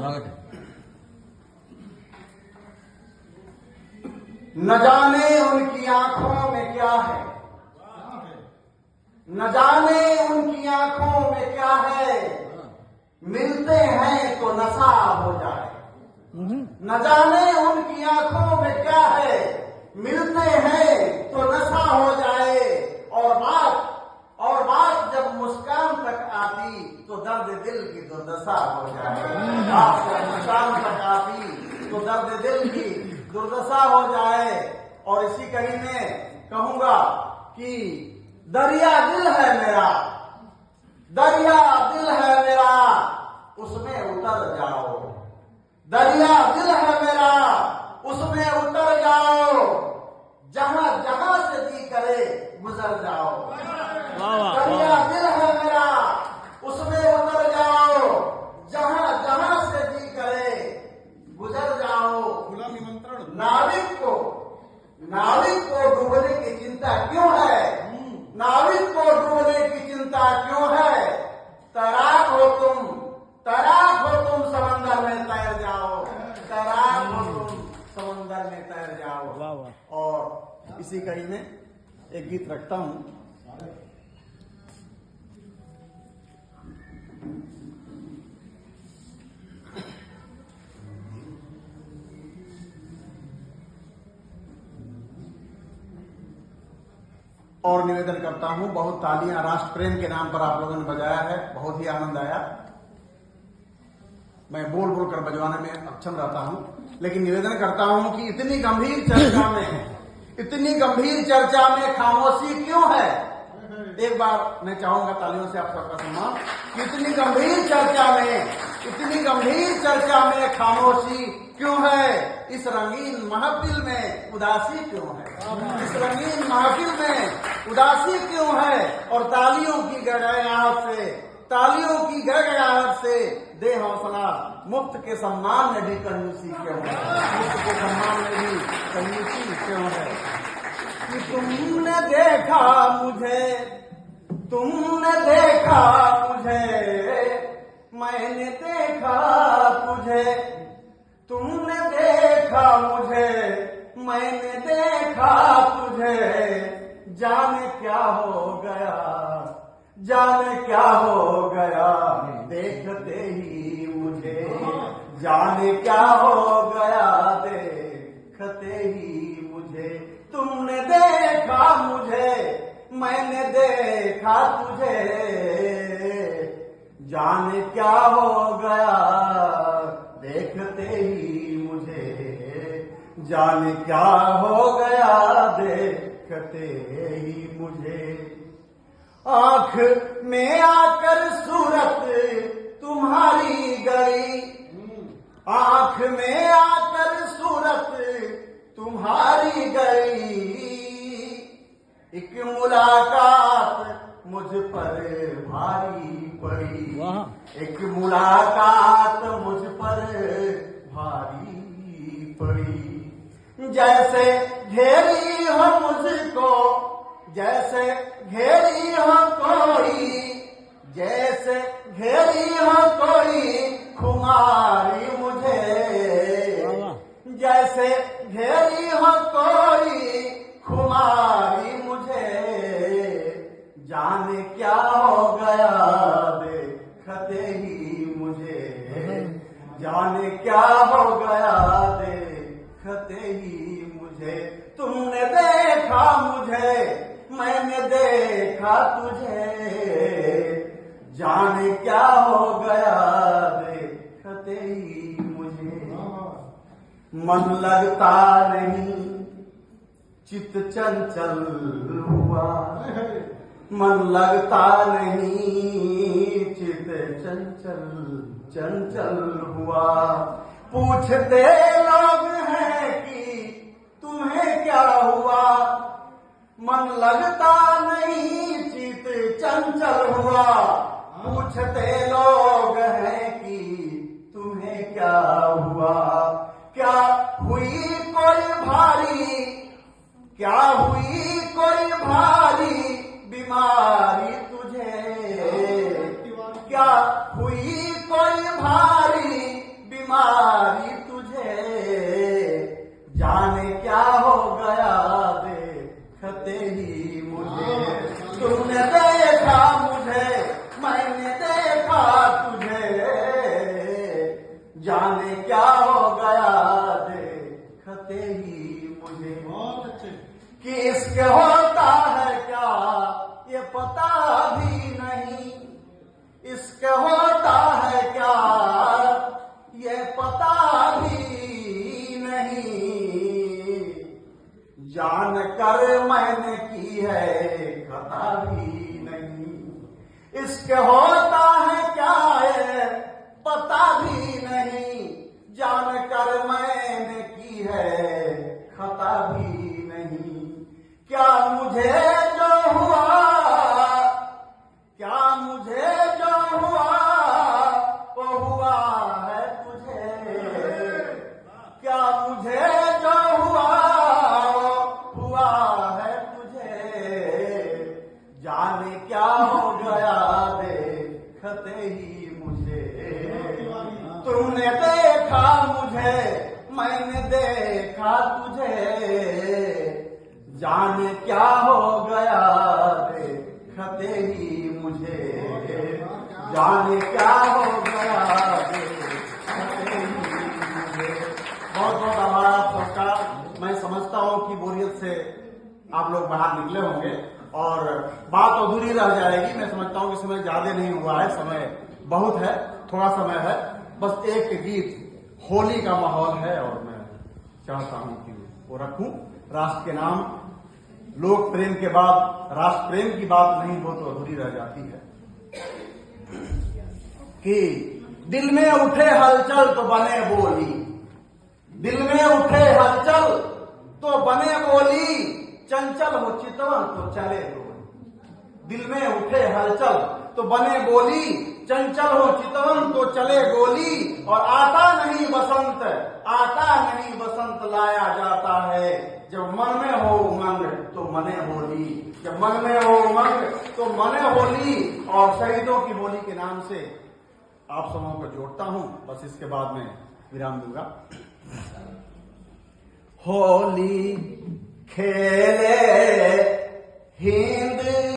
स्वागत है। न जाने उनकी आंखों में क्या है, न जाने उनकी आंखों में क्या है, मिलते हैं तो नशा हो जाए। न जाने उनकी आंखों में क्या है, मिलते हैं तो नशा हो जाए। और बात जब मुस्कान तक आती तो दर्द दिल की दुर्दशा हो जाए। बात जब मुस्कान तक आती तो दर्द दिल की दुर्दशा हो जाए। और इसी कड़ी में कहूंगा कि दरिया दिल है मेरा, दरिया दिल है मेरा, उसमें उतर जाओ। दरिया दिल है मेरा, उसमें उतर जाओ। जहां जहां से जी करे गुजर जाओ। दरिया दिल है मेरा, उसमें उतर जाओ। जहां जहां से जी करे गुजर जाओ। खुला निमंत्रण। नाविक को डूबने की चिंता क्यों है? नाविक को डूबने की चिंता क्यों है? तैराक हो तुम समंदर में तैर जाओ। तैराक हो तुम समंदर में तैर जाओ। और इसी कड़ी में एक गीत रखता हूं। और निवेदन करता हूं, बहुत तालियां राष्ट्र प्रेम के नाम पर आप लोगों ने बजाया है, बहुत ही आनंद आया। मैं बोल बोल कर बजवाने में अक्षम रहता हूं, लेकिन निवेदन करता हूं कि इतनी गंभीर चर्चा में खामोशी क्यों है? एक बार मैं चाहूंगा तालियों से आप सबका सम्मान कि इतनी गंभीर चर्चा में खामोशी क्यों है? इस रंगीन महफिल में उदासी क्यों है? इस रंगीन महफिल में उदासी क्यों है? और तालियों की गड़गड़ाहट से दे हौसला, मुफ्त के सम्मान में भी कंजूसी क्यों है? मुफ्त के सम्मान में भी कंजूसी क्यों है? कि तुमने देखा मुझे, मैंने देखा तुझे। तुमने देखा मुझे, मैंने देखा तुझे। जाने क्या हो गया देखते ही मुझे। जाने क्या हो गया देखते ही मुझे। तुमने देखा मुझे, मैंने देखा तुझे। जाने क्या हो गया देखते ही मुझे। जाने क्या हो गया देखते ही मुझे। आंख में आकर सूरत तुम्हारी गई, आंख में आकर सूरत तुम्हारी गई। एक मुलाकात मुझ पर भारी पड़ी, एक मुलाकात मुझ पर भारी पड़ी। जैसे घेरी हो मुझको, जैसे घेरी हो कोई, जैसे घेरी हो कोई खुमारी मुझे। जैसे घेरी हो कोई खुमारी मुझे। जाने क्या हो गया देखते ही मुझे। जाने क्या हो गया देखते ही मुझे। तुमने देखा मुझे, मैंने देखा तुझे। जाने क्या हो गया देखते ही मुझे। मन लगता नहीं चित चंचल हुआ, मन लगता नहीं चित चंचल हुआ। पूछते लोग हैं कि तुम्हें क्या हुआ। मन लगता नहीं चित चंचल हुआ। पूछते लोग हैं कि तुम्हें क्या हुआ। क्या हुई कोई भारी, क्या हुई कोई भारी बीमारी तुझे। क्या हुई कोई भारी जाने क्या हो गया देखते ही मुझे। बहुत अच्छे। कि इश्क होता है क्या ये पता भी नहीं, इश्क होता है क्या ये पता भी नहीं, जान कर मैंने की है खता भी नहीं। इश्क होता है क्या ये पता भी नहीं, जान कर मैंने की है खता भी नहीं। क्या मुझे जो हुआ, क्या मुझे जो हुआ वो हुआ है तुझे, क्या मुझे जो हुआ वो हुआ है तुझे। जाने क्या हो गया देखते ही मुझे, तुमने देखा मुझे मैंने देखा तुझे। जाने क्या हो गया देखते ही मुझे, जाने क्या हो गया देखते ही मुझे। बहुत बहुत आभार आप सबका। मैं समझता हूं कि बोरियत से आप लोग बाहर निकले होंगे और बात अधूरी रह जाएगी। मैं समझता हूं कि समय ज्यादा नहीं हुआ है, समय बहुत है, थोड़ा समय है। बस एक गीत होली का माहौल है और मैं चाहता हूं कि वो रखूं। राष्ट्र के नाम, लोक प्रेम के बाद राष्ट्र प्रेम की बात नहीं हो तो अधूरी रह जाती है। कि दिल में उठे हलचल तो बने बोली, दिल में उठे हलचल तो बने बोली, चंचल हो चितवन तो चले गोली। दिल में उठे हलचल तो बने बोली, चंचल हो चितवन तो चले गोली। और आता नहीं बसंत, आता नहीं बसंत लाया जाता है, जब मन में हो उमंग तो मने होली, जब मन में हो उमंग तो मने होली। और शहीदों की होली के नाम से आप सबों को जोड़ता हूं। बस इसके बाद में विराम दूंगा। होली खेले हिंद